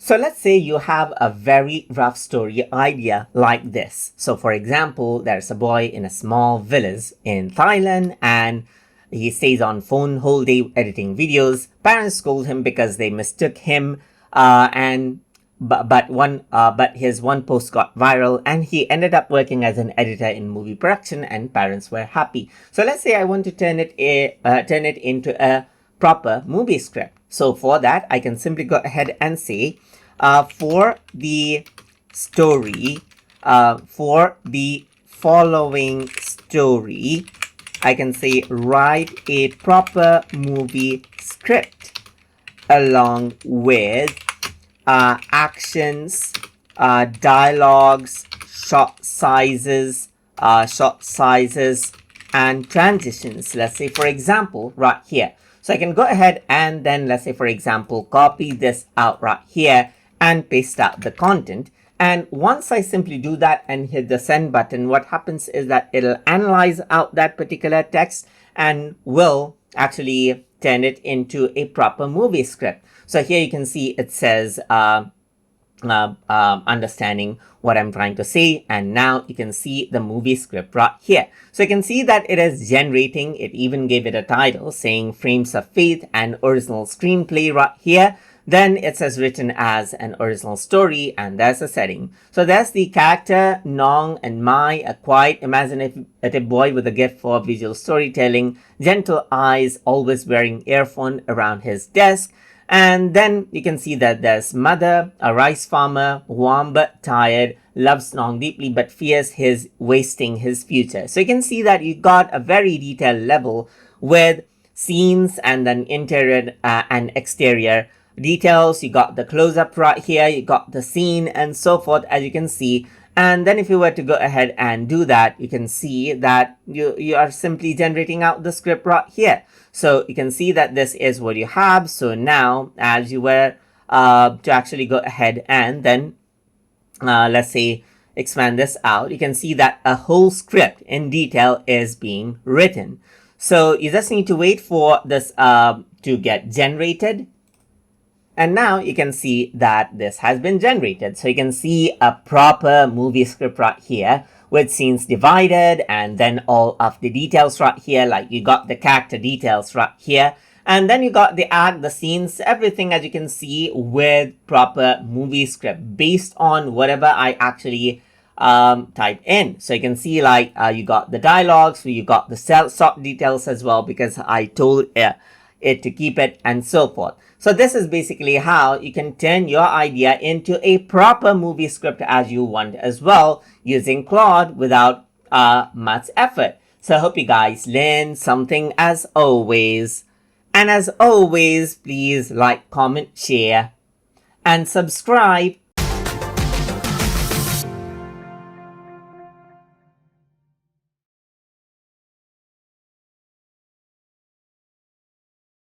So let's say you have a very rough story idea like this. So for example, there's a boy in a small village in Thailand and he stays on phone whole day editing videos. Parents scold him because they mistook him but his one post got viral and he ended up working as an editor in movie production and parents were happy. So let's say I want to turn it into a proper movie script. So for that, I can simply go ahead and say, for the story, for the following story, I can say write a proper movie script along with actions, dialogues, shot sizes, and transitions. Let's say, for example, right here. So I can go ahead and then, let's say, for example, copy this out right here and paste out the content. And once I simply do that and hit the send button, what happens is that it'll analyze out that particular text and will actually turn it into a proper movie script. So here you can see it says understanding what I'm trying to say, and now you can see the movie script right here. So you can see that it is generating. It even gave it a title saying Frames of Faith and Original Screenplay right here. Then it says written as an original story, and there's a setting. So there's the character, Nong and Mai, a quiet, imaginative boy with a gift for visual storytelling, gentle eyes, always wearing earphone around his desk. And then you can see that there's mother, a rice farmer, warm but tired, loves Nong deeply but fears his wasting his future. So you can see that you got a very detailed level with scenes and then interior and exterior details. You got the close-up right here, you got the scene and so forth, as you can see. And then if you were to go ahead and do that, you can see that you are simply generating out the script right here. So you can see that this is what you have. So now as you were to actually go ahead and then let's say expand this out, you can see that a whole script in detail is being written. So you just need to wait for this to get generated. And now you can see that this has been generated. So you can see a proper movie script right here with scenes divided and then all of the details right here. Like you got the character details right here. And then you got the act, the scenes, everything, as you can see, with proper movie script based on whatever I actually type in. So you can see like you got the dialogues, you got the shot details as well because I told it to keep it and so forth. So this is basically how you can turn your idea into a proper movie script as you want as well using Claude without much effort. So I hope you guys learned something as always. And as always, please like, comment, share, and subscribe